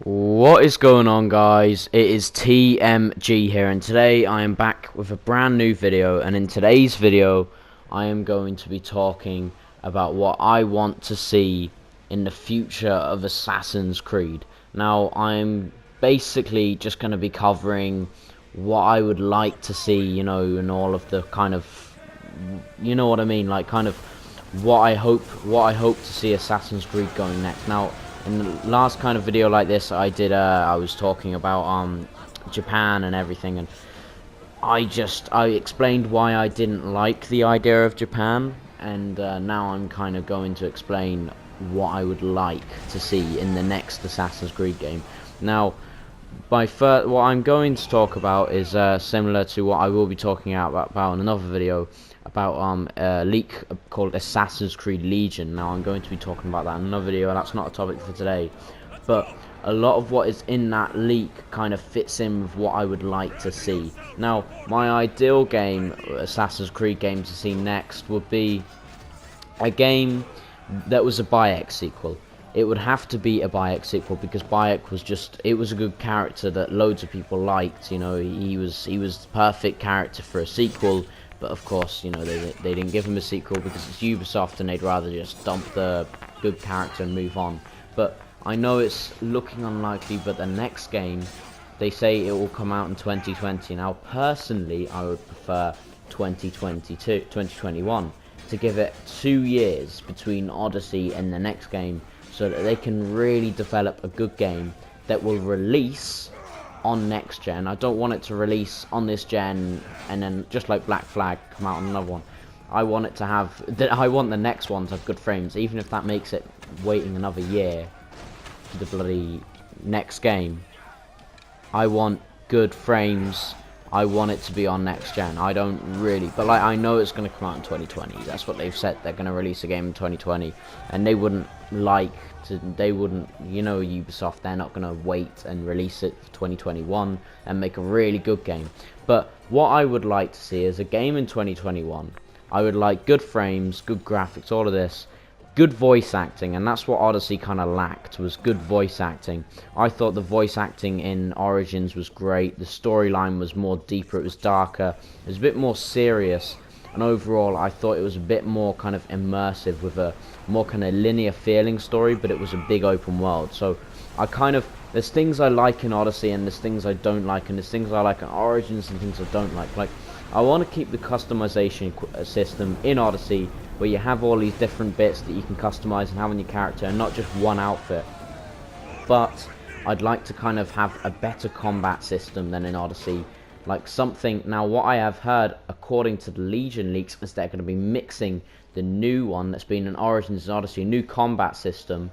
What is going on, guys? It is TMG here, and today I am back with a brand new video. And in today's video I am going to be talking about what I want to see in the future of Assassin's Creed. Now, I'm basically just going to be covering what I would like to see, and all of the kind of, you know what I mean, like kind of what I hope to see Assassin's Creed going next. Now, in the last kind of video like this, I was talking about Japan and everything, and I explained why I didn't like the idea of Japan, and now I'm kind of going to explain what I would like to see in the next Assassin's Creed game. Now, what I'm going to talk about is similar to what I will be talking about in another video about a leak called Assassin's Creed Legion. Now, I'm going to be talking about that in another video, and that's not a topic for today. But a lot of what is in that leak kind of fits in with what I would like to see. Now, my ideal game, Assassin's Creed game to see next, would be a game that was a Bayek sequel. It would have to be a Bayek sequel because Bayek was a good character that loads of people liked. He was the perfect character for a sequel, but of course, they didn't give him a sequel because it's Ubisoft and they'd rather just dump the good character and move on. But I know it's looking unlikely, but the next game, they say it will come out in 2020. Now, personally, I would prefer 2021 to give it 2 years between Odyssey and the next game, so that they can really develop a good game that will release on next gen. I don't want it to release on this gen and then just like Black Flag come out on another one. I want the next one to have good frames, even if that makes it waiting another year for the bloody next game. I want good frames. I want it to be on next gen. I don't really, but like, I know it's going to come out in 2020. That's what they've said. They're going to release a game in 2020, and they wouldn't, Ubisoft, they're not going to wait and release it for 2021 and make a really good game. But what I would like to see is a game in 2021. I would like good frames, good graphics, all of this. Good voice acting, and that's what Odyssey kind of lacked, was good voice acting. I thought the voice acting in Origins was great. The storyline was more deeper, it was darker, it was a bit more serious, and overall I thought it was a bit more kind of immersive with a more kind of linear feeling story, but it was a big open world. So there's things I like in Odyssey and there's things I don't like, and there's things I like in Origins and things I don't like. Like, I want to keep the customization system in Odyssey, where you have all these different bits that you can customize and have on your character, and not just one outfit. But I'd like to kind of have a better combat system than in Odyssey. Like something, now what I have heard, according to the Legion leaks, is they're going to be mixing the new one that's been in Origins and Odyssey, new combat system,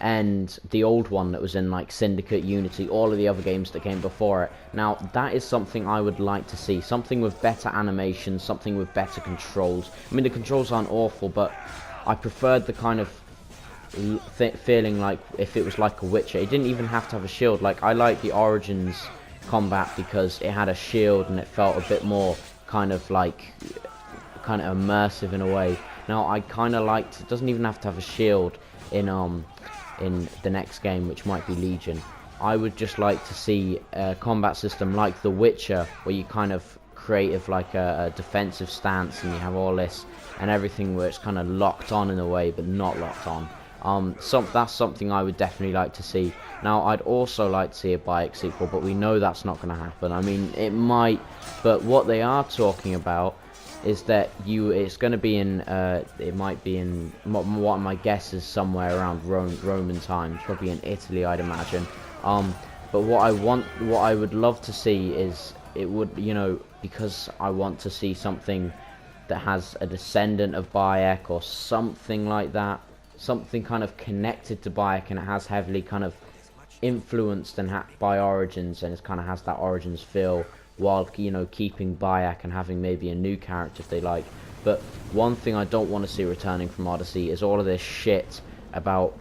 and the old one that was in like Syndicate, Unity, all of the other games that came before it. Now, that is something I would like to see. Something with better animation, something with better controls. I mean, the controls aren't awful, but I preferred the kind of feeling like if it was like a Witcher. It didn't even have to have a shield. Like, I like the Origins combat because it had a shield and it felt a bit more kind of immersive in a way. Now, I kind of liked, it doesn't even have to have a shield in the next game, which might be Legion. I would just like to see a combat system like The Witcher, where you kind of create like a defensive stance and you have all this and everything, where it's kind of locked on in a way but not locked on. That's something I would definitely like to see. Now, I'd also like to see a Bayek sequel, but we know that's not going to happen. I mean, it might, but what they are talking about is that it's going to be in, it might be in, what my guess is somewhere around Roman times, probably in Italy, I'd imagine. But what I would love to see is, because I want to see something that has a descendant of Bayek or something like that, something kind of connected to Bayek, and it has heavily kind of influenced and by Origins, and it kind of has that Origins feel, while keeping Bayek and having maybe a new character if they like. But one thing I don't want to see returning from Odyssey is all of this shit about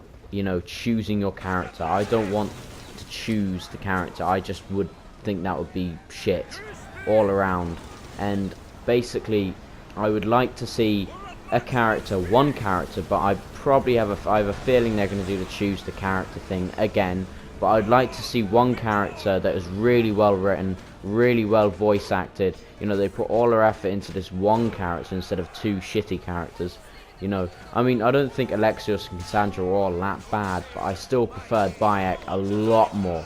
choosing your character. I don't want to choose the character. I just would think that would be shit all around. And basically, I would like to see one character, but I have a feeling they're going to do the choose the character thing again, but I'd like to see one character that is really well written, really well voice acted. You know, they put all their effort into this one character instead of two shitty characters. You know, I mean, I don't think Alexios and Cassandra were all that bad, but I still preferred Bayek a lot more.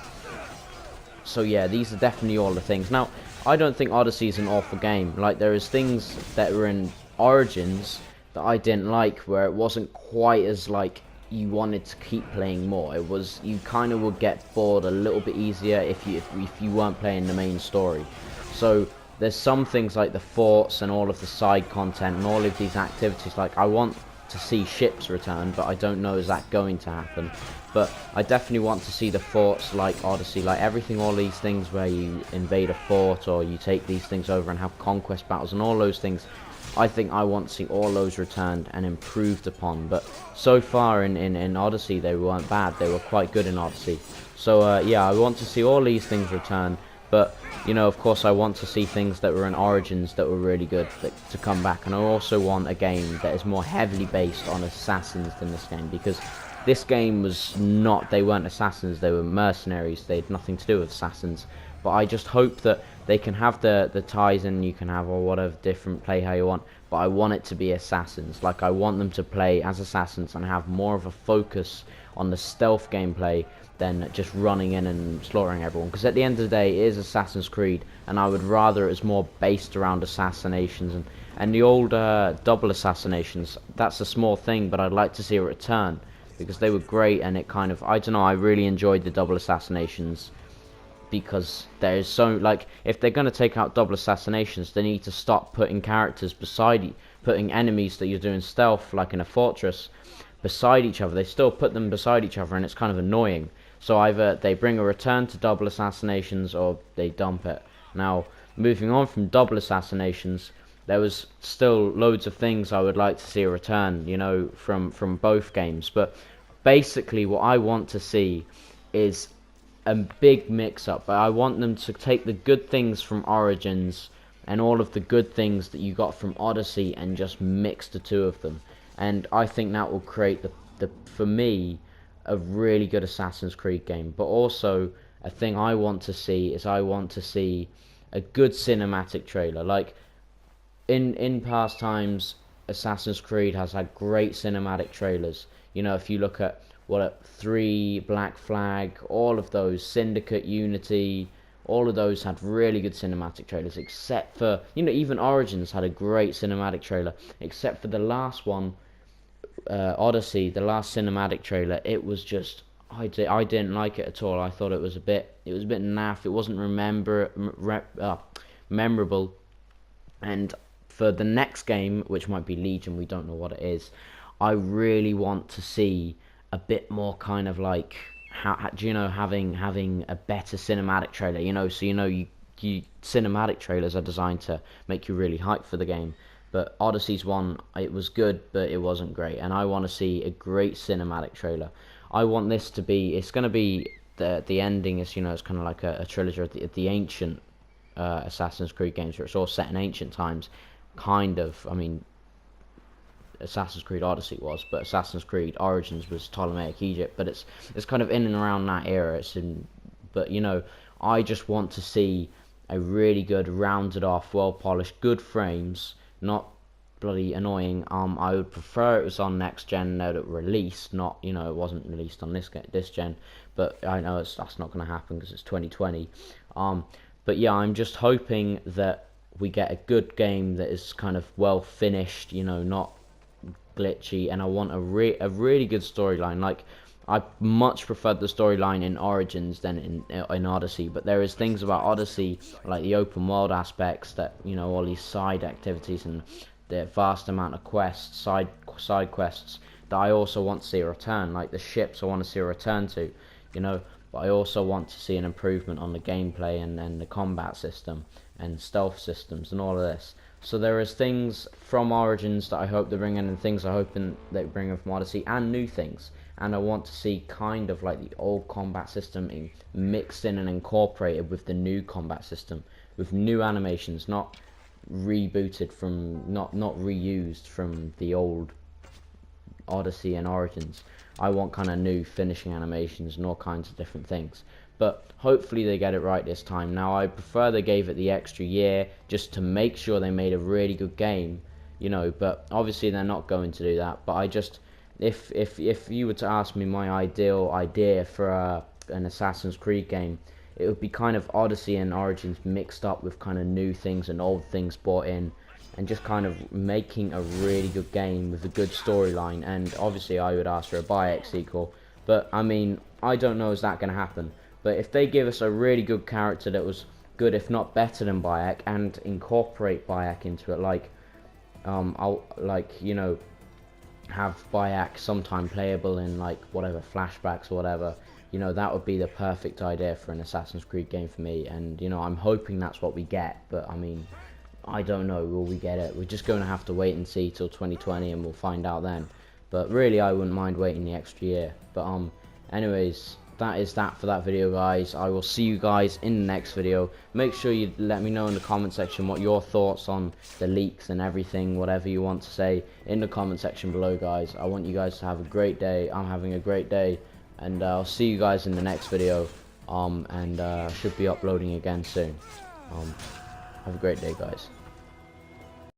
So yeah, these are definitely all the things. Now, I don't think Odyssey is an awful game. Like, there is things that were in Origins that I didn't like, where it wasn't quite as, like, you wanted to keep playing more. It was, you kind of would get bored a little bit easier if you weren't playing the main story. So there's some things like the forts and all of the side content and all of these activities. Like, I want to see ships return, but I don't know is that going to happen. But I definitely want to see the forts like Odyssey, like everything, all these things where you invade a fort or you take these things over and have conquest battles and all those things. I think I want to see all those returned and improved upon. But so far in Odyssey, they weren't bad. They were quite good in Odyssey. So yeah, I want to see all these things returned. But, you know, of course, I want to see things that were in Origins that were really good to come back. And I also want a game that is more heavily based on assassins than this game. Because this game was not, they weren't assassins, they were mercenaries. They had nothing to do with assassins. But I just hope that they can have the ties, and you can have or whatever different play how you want. But I want it to be assassins. Like, I want them to play as assassins and have more of a focus on the stealth gameplay than just running in and slaughtering everyone. Because at the end of the day, it is Assassin's Creed, and I would rather it was more based around assassinations and the old double assassinations. That's a small thing, but I'd like to see a return because they were great, and it kind of, I don't know, I really enjoyed the double assassinations. Because there's so, like, if they're going to take out double assassinations, they need to stop putting characters beside, putting enemies that you're doing stealth, like in a fortress, beside each other. They still put them beside each other, and it's kind of annoying. So either they bring a return to double assassinations, or they dump it. Now, moving on from double assassinations, there was still loads of things I would like to see a return, you know, from both games. But basically, what I want to see is a big mix-up. But I want them to take the good things from Origins and all of the good things that you got from Odyssey and just mix the two of them. And I think that will create the for me, a really good Assassin's Creed game. But also, a thing I want to see is I want to see a good cinematic trailer. Like, in past times, Assassin's Creed has had great cinematic trailers. You know, if you look at 3, Black Flag, all of those, Syndicate, Unity, all of those had really good cinematic trailers, except for, you know, even Origins had a great cinematic trailer, except for the last one, Odyssey, the last cinematic trailer. It was just, I didn't like it at all. I thought it was a bit naff. It wasn't memorable. And for the next game, which might be Legion, we don't know what it is, I really want to see a bit more kind of like, do you know, having a better cinematic trailer, you know. So, you know, you cinematic trailers are designed to make you really hyped for the game. But Odyssey's one, it was good, but it wasn't great. And I want to see a great cinematic trailer. I want this to be, it's going to be, the ending is, you know, it's kind of like a trilogy of the ancient Assassin's Creed games, where it's all set in ancient times. Kind of, I mean, Assassin's Creed Odyssey was, but Assassin's Creed Origins was Ptolemaic Egypt. But it's kind of in and around that era. But, you know, I just want to see a really good, rounded off, well polished, good frames, not bloody annoying. I would prefer it was on next gen that it released, not, you know, it wasn't released on this gen. But I know that's not going to happen because it's 2020. But yeah, I'm just hoping that we get a good game that is kind of well finished, you know, not glitchy. And I want a really good storyline. Like, I much preferred the storyline in Origins than in Odyssey. But there is things about Odyssey, like the open world aspects, that, you know, all these side activities and the vast amount of quests, side quests, that I also want to see a return. Like the ships, I want to see a return to, you know. But I also want to see an improvement on the gameplay and the combat system and stealth systems and all of this. So there is things from Origins that I hope they bring in, and things I hope they bring in from Odyssey, and new things. And I want to see kind of like the old combat system mixed in and incorporated with the new combat system, with new animations, not rebooted from, not reused from the old Odyssey and Origins. I want kind of new finishing animations and all kinds of different things. But hopefully they get it right this time. Now I prefer they gave it the extra year just to make sure they made a really good game, you know. But obviously they're not going to do that. But I just, if you were to ask me my ideal idea for an Assassin's Creed game, it would be kind of Odyssey and Origins mixed up with kind of new things and old things brought in, and just kind of making a really good game with a good storyline. And obviously I would ask for a Bayek sequel, but I mean, I don't know is that going to happen. But if they give us a really good character that was good, if not better than Bayek, and incorporate Bayek into it, like I'll, like, you know, have Bayek sometime playable in like whatever flashbacks or whatever, you know, that would be the perfect idea for an Assassin's Creed game for me. And you know, I'm hoping that's what we get, but I mean, I don't know, will we get it? We're just going to have to wait and see till 2020 and we'll find out then. But really I wouldn't mind waiting the extra year. But anyways, that is that for that video, guys. I will see you guys in the next video. Make sure you let me know in the comment section what your thoughts on the leaks and everything, whatever you want to say in the comment section below, guys. I want you guys to have a great day. I'm having a great day, and I'll see you guys in the next video, and should be uploading again soon. Have a great day, guys.